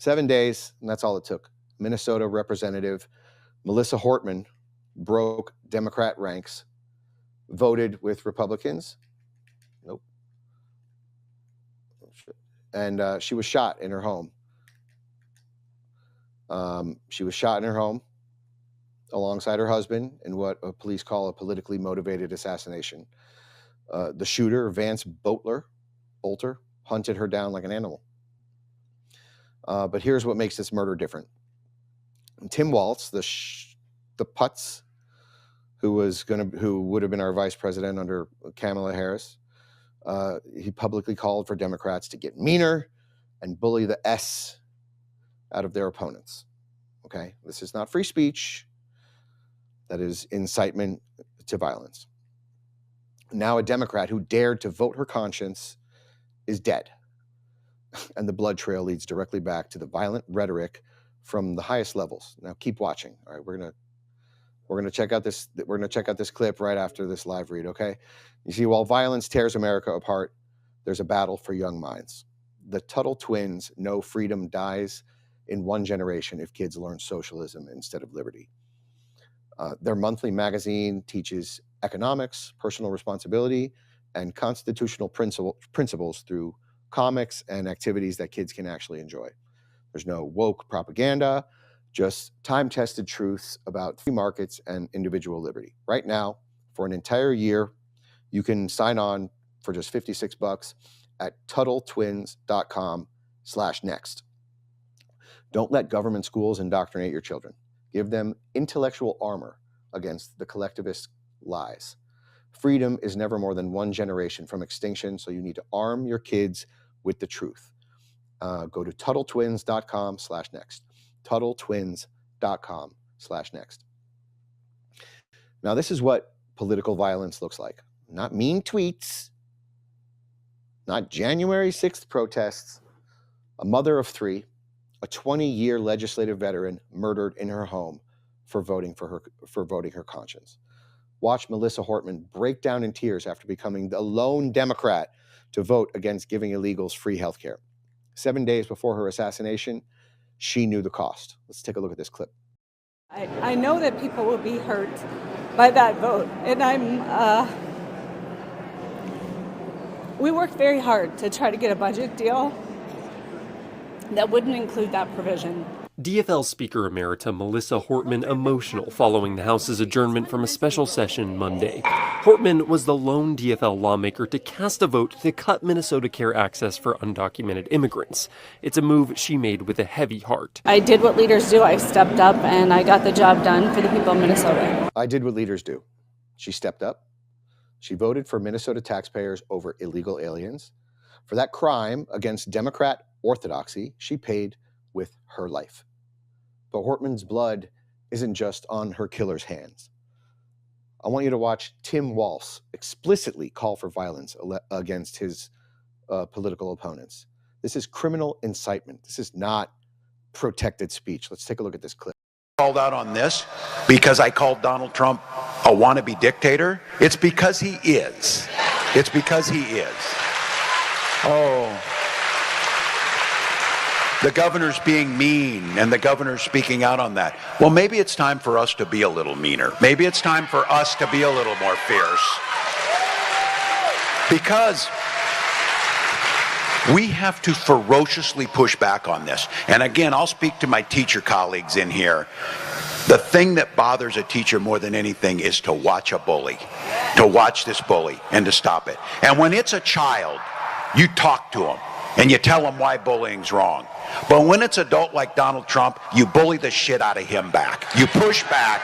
7 days, and that's all it took. Minnesota Representative Melissa Hortman broke Democrat ranks, voted with Republicans. Nope. And she was shot in her home. She was shot in her home alongside her husband in what police call a politically motivated assassination. The shooter, Vance Boelter, hunted her down like an animal. But here's what makes this murder different. Tim Walz, the putz, who would have been our vice president under Kamala Harris, he publicly called for Democrats to get meaner and bully the S out of their opponents. Okay, this is not free speech. That is incitement to violence. Now a Democrat who dared to vote her conscience is dead. And the blood trail leads directly back to the violent rhetoric from the highest levels. Now keep watching. All right, we're gonna check out this clip right after this live read, okay? You see, while violence tears America apart, there's a battle for young minds. The Tuttle twins know freedom dies in one generation if kids learn socialism instead of liberty. Their monthly magazine teaches economics, personal responsibility, and constitutional principles through comics and activities that kids can actually enjoy. There's no woke propaganda, just time-tested truths about free markets and individual liberty. Right now, for an entire year, you can sign on for just $56 at TuttleTwins.com/next. Don't let government schools indoctrinate your children. Give them intellectual armor against the collectivist lies. Freedom is never more than one generation from extinction, so you need to arm your kids with the truth. Go to TuttleTwins.com/next. TuttleTwins.com/next. Now, this is what political violence looks like. Not mean tweets, not January 6th protests, a mother of three, a 20-year legislative veteran murdered in her home for voting her conscience. Watch Melissa Hortman break down in tears after becoming the lone Democrat to vote against giving illegals free health care. 7 days before her assassination, she knew the cost. Let's take a look at this clip. I know that people will be hurt by that vote, and we worked very hard to try to get a budget deal that wouldn't include that provision. DFL Speaker Emerita Melissa Hortman emotional following the House's adjournment from a special session Monday. Hortman was the lone DFL lawmaker to cast a vote to cut Minnesota Care access for undocumented immigrants. It's a move she made with a heavy heart. I did what leaders do. I stepped up and I got the job done for the people of Minnesota. I did what leaders do. She stepped up. She voted for Minnesota taxpayers over illegal aliens. For that crime against Democrat orthodoxy, she paid with her life. But Hortman's blood isn't just on her killer's hands. I want you to watch Tim Walz explicitly call for violence against his political opponents. This is criminal incitement. This is not protected speech. Let's take a look at this clip. Called out on this because I called Donald Trump a wannabe dictator. It's because he is. It's because he is. Oh. The governor's being mean, and the governor's speaking out on that. Well, maybe it's time for us to be a little meaner. Maybe it's time for us to be a little more fierce. Because we have to ferociously push back on this. And again, I'll speak to my teacher colleagues in here. The thing that bothers a teacher more than anything is to watch a bully, to watch this bully and to stop it. And when it's a child, you talk to them and you tell them why bullying's wrong. But when it's adult like Donald Trump, you bully the shit out of him back. You push back.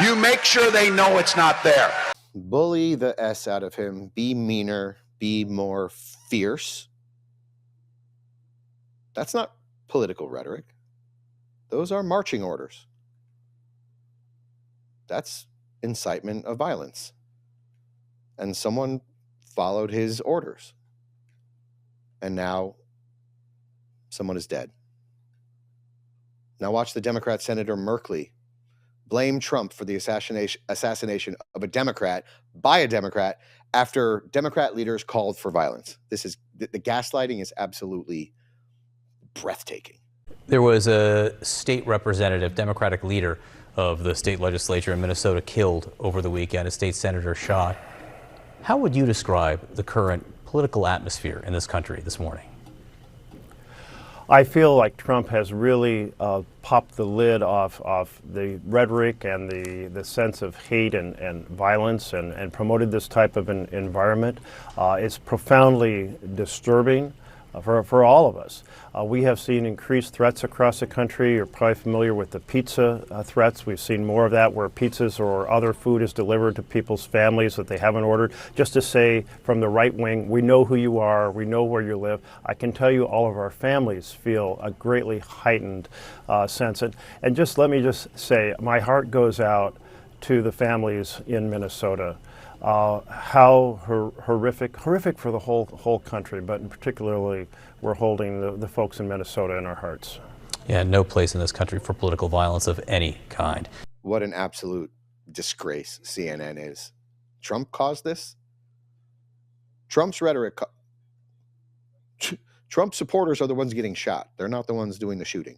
You make sure they know it's not there. Bully the S out of him. Be meaner. Be more fierce. That's not political rhetoric. Those are marching orders. That's incitement of violence. And someone followed his orders. And now someone is dead. Now watch the Democrat Senator Merkley blame Trump for the assassination of a Democrat by a Democrat after Democrat leaders called for violence. This is the gaslighting is absolutely breathtaking. There was a state representative, Democratic leader of the state legislature in Minnesota killed over the weekend, a state senator shot. How would you describe the current political atmosphere in this country this morning? I feel like Trump has really popped the lid off the rhetoric and the sense of hate and violence and promoted this type of an environment. It's profoundly disturbing for all of us. We have seen increased threats across the country. You're probably familiar with the pizza threats. We've seen more of that where pizzas or other food is delivered to people's families that they haven't ordered, just to say from the right wing, we know who you are, we know where you live. I can tell you all of our families feel a greatly heightened sense. And just let me just say, my heart goes out to the families in Minnesota. How horrific for the whole country, but particularly we're holding the folks in Minnesota in our hearts. Yeah, no place in this country for political violence of any kind. What an absolute disgrace CNN is. Trump caused this? Trump's rhetoric. Trump supporters are the ones getting shot. They're not the ones doing the shooting.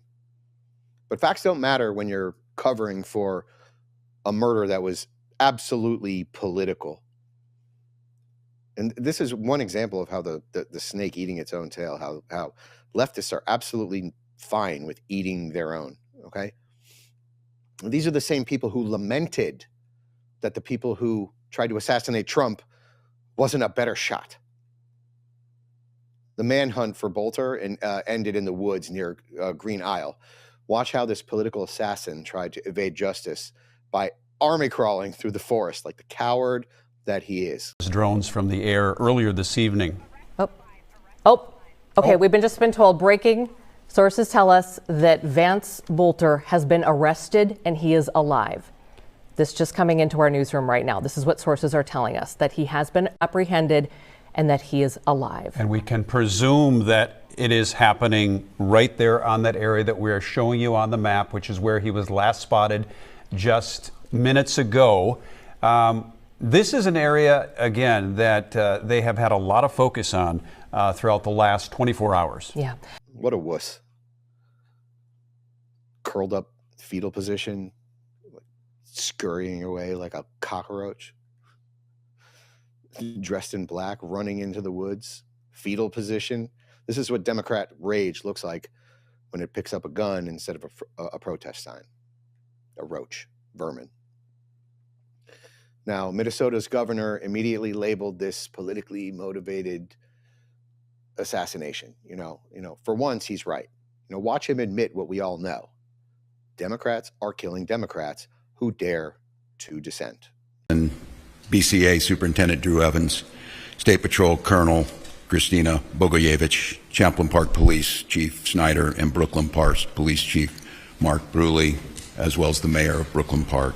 But facts don't matter when you're covering for a murder that was absolutely political. And this is one example of how the snake eating its own tail, how leftists are absolutely fine with eating their own, okay? These are the same people who lamented that the people who tried to assassinate Trump wasn't a better shot. The manhunt for Boelter ended in the woods near Green Isle. Watch how this political assassin tried to evade justice by army crawling through the forest like the coward that he is. Drones from the air earlier this evening. Okay, we've just been told breaking. Sources tell us that Vance Boelter has been arrested and he is alive. This just coming into our newsroom right now. This is what sources are telling us, that he has been apprehended and that he is alive. And we can presume that it is happening right there on that area that we are showing you on the map, which is where he was last spotted just minutes ago. This is an area, again, that they have had a lot of focus on throughout the last 24 hours. Yeah. What a wuss. Curled up fetal position, scurrying away like a cockroach. Dressed in black, running into the woods, fetal position. This is what Democrat rage looks like when it picks up a gun instead of a protest sign. A roach, vermin. Now, Minnesota's governor immediately labeled this politically motivated assassination. You know, for once, he's right. Watch him admit what we all know. Democrats are killing Democrats who dare to dissent. And BCA Superintendent Drew Evans, State Patrol Colonel Christina Bogoyevich, Champlain Park Police Chief Snyder, and Brooklyn Park Police Chief Mark Bruley, as well as the mayor of Brooklyn Park.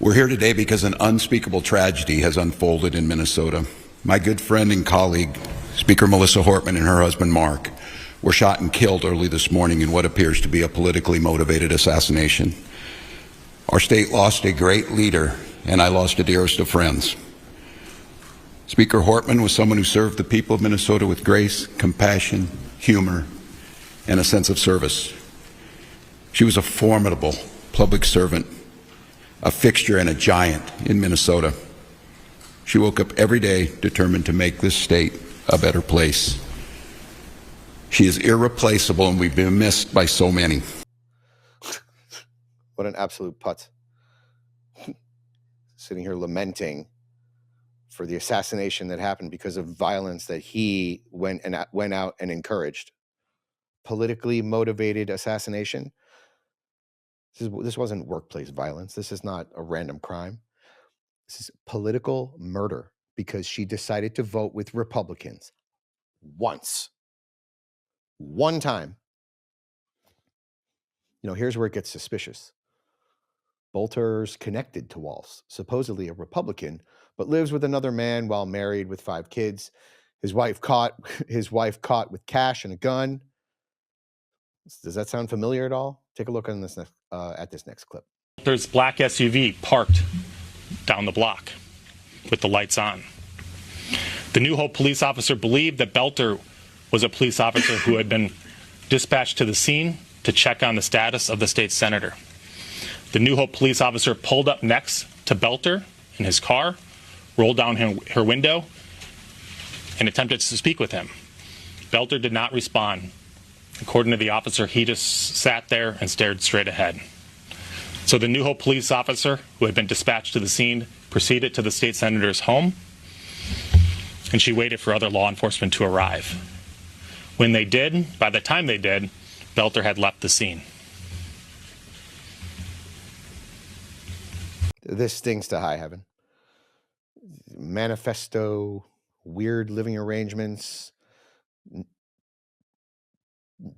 We're here today because an unspeakable tragedy has unfolded in Minnesota. My good friend and colleague, Speaker Melissa Hortman, and her husband Mark were shot and killed early this morning in what appears to be a politically motivated assassination. Our state lost a great leader, and I lost a dearest of friends. Speaker Hortman was someone who served the people of Minnesota with grace, compassion, humor, and a sense of service. She was a formidable public servant, a fixture and a giant in Minnesota. She woke up every day determined to make this state a better place. She is irreplaceable, and we've been missed by so many. What an absolute putz. Sitting here lamenting for the assassination that happened because of violence that he went out and encouraged. Politically motivated assassination. This wasn't workplace violence. This is not a random crime. This is political murder because she decided to vote with Republicans once. One time. Here's where it gets suspicious. Boelter's connected to Walz, supposedly a Republican, but lives with another man while married with 5 kids. His wife caught with cash and a gun. Does that sound familiar at all? Take a look at this next clip. There's black SUV parked down the block with the lights on. The New Hope police officer believed that Boelter was a police officer who had been dispatched to the scene to check on the status of the state senator. The New Hope police officer pulled up next to Boelter in his car, rolled down her window, and attempted to speak with him. Boelter did not respond. According to the officer, he just sat there and stared straight ahead. So the New Hope police officer, who had been dispatched to the scene, proceeded to the state senator's home, and she waited for other law enforcement to arrive. When they did, by the time they did, Boelter had left the scene. This stings to high heaven. Manifesto, weird living arrangements,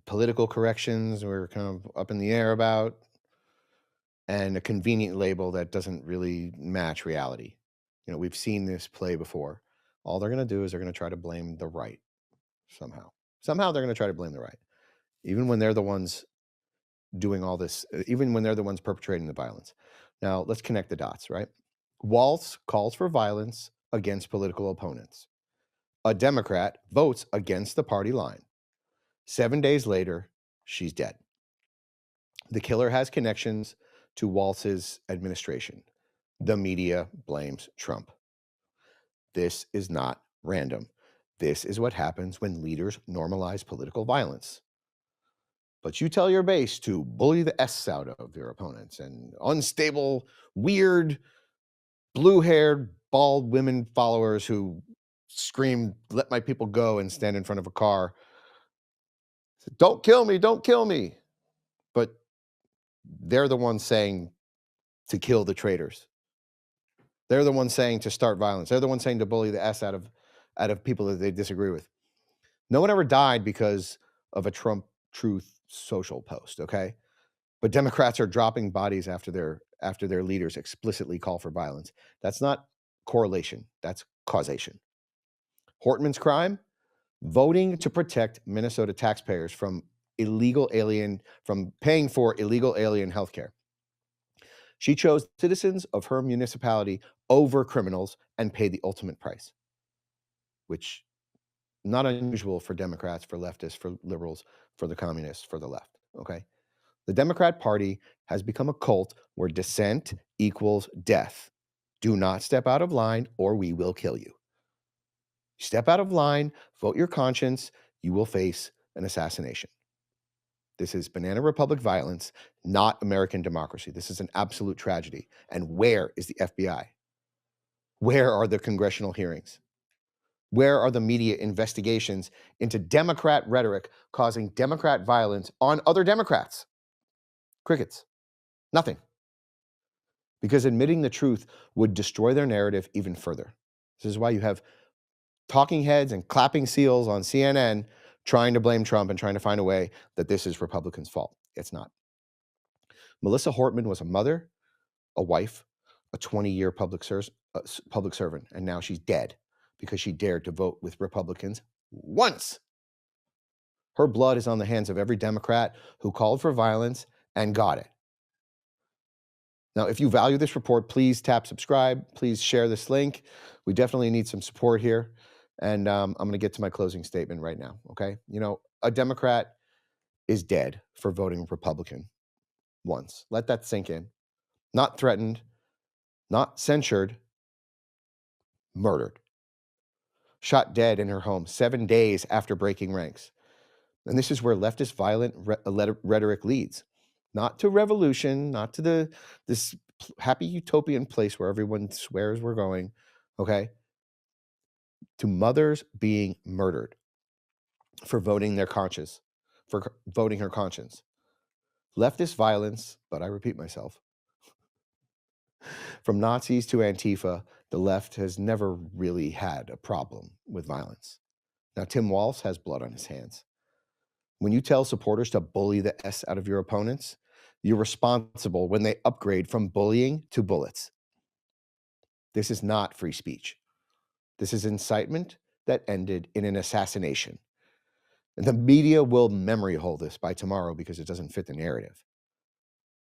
political corrections we're kind of up in the air about, and a convenient label that doesn't really match reality. You know, we've seen this play before. All they're going to do is they're going to try to blame the right somehow. Somehow they're going to try to blame the right, even when they're the ones doing all this, even when they're the ones perpetrating the violence. Now, let's connect the dots, right? Walz calls for violence against political opponents. A Democrat votes against the party line. 7 days later, she's dead. The killer has connections to Walz's administration. The media blames Trump. This is not random. This is what happens when leaders normalize political violence. But you tell your base to bully the S out of your opponents, and unstable, weird, blue-haired, bald women followers who scream, "Let my people go," and stand in front of a car. Don't kill me, don't kill me. But they're the ones saying to kill the traitors. They're the ones saying to start violence. They're the ones saying to bully the S out of people that they disagree with. No one ever died because of a Trump Truth Social post, okay? But Democrats are dropping bodies after their leaders explicitly call for violence. That's not correlation, that's causation. Hortman's crime? Voting to protect Minnesota taxpayers from paying for illegal alien health care. She chose citizens of her municipality over criminals and paid the ultimate price, which not unusual for Democrats, for leftists, for liberals, for the communists, for the left, okay? The Democrat Party has become a cult where dissent equals death. Do not step out of line or we will kill you. Step out of line, vote your conscience, you will face an assassination. This is Banana Republic violence, not American democracy. This is an absolute tragedy. And where is the FBI? Where are the congressional hearings? Where are the media investigations into Democrat rhetoric causing Democrat violence on other Democrats? Crickets. Nothing. Because admitting the truth would destroy their narrative even further. This is why you have talking heads and clapping seals on CNN trying to blame Trump and trying to find a way that this is Republicans' fault. It's not. Melissa Hortman was a mother, a wife, a 20-year public servant, and now she's dead because she dared to vote with Republicans once. Her blood is on the hands of every Democrat who called for violence and got it. Now, if you value this report, please tap subscribe. Please share this link. We definitely need some support here. And I'm going to get to my closing statement right now, okay? You know, a Democrat is dead for voting Republican once. Let that sink in. Not threatened, not censured, murdered. Shot dead in her home 7 days after breaking ranks. And this is where leftist violent rhetoric leads. Not to revolution, not to this happy utopian place where everyone swears we're going, okay? To mothers being murdered for voting their conscience, for voting her conscience. Leftist violence, but I repeat myself, from Nazis to Antifa, the left has never really had a problem with violence. Now, Tim Walz has blood on his hands. When you tell supporters to bully the S out of your opponents, you're responsible when they upgrade from bullying to bullets. This is not free speech. This is incitement that ended in an assassination. And the media will memory hold this by tomorrow because it doesn't fit the narrative.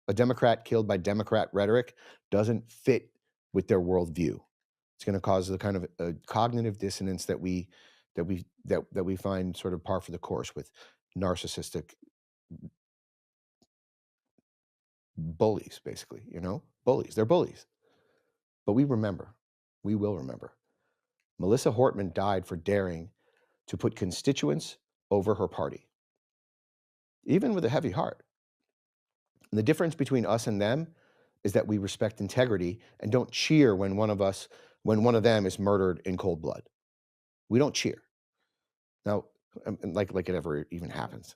A Democrat killed by Democrat rhetoric doesn't fit with their worldview. It's going to cause the kind of cognitive dissonance that we that we find sort of par for the course with narcissistic bullies, basically, bullies. They're bullies. But we will remember. Melissa Hortman died for daring to put constituents over her party, even with a heavy heart. And the difference between us and them is that we respect integrity and don't cheer when one of them is murdered in cold blood. We don't cheer. Now, like it ever even happens.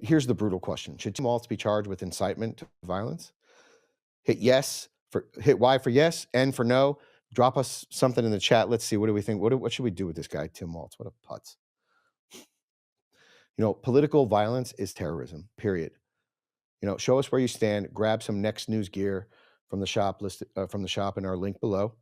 Here's the brutal question. Should Tim Walz be charged with incitement to violence? Hit Y for yes, N for no. Drop us something in the chat. Let's see. What do we think? What should we do with this guy, Tim Walz? What a putz. Political violence is terrorism, period. Show us where you stand. Grab some Next News gear from the shop in our link below.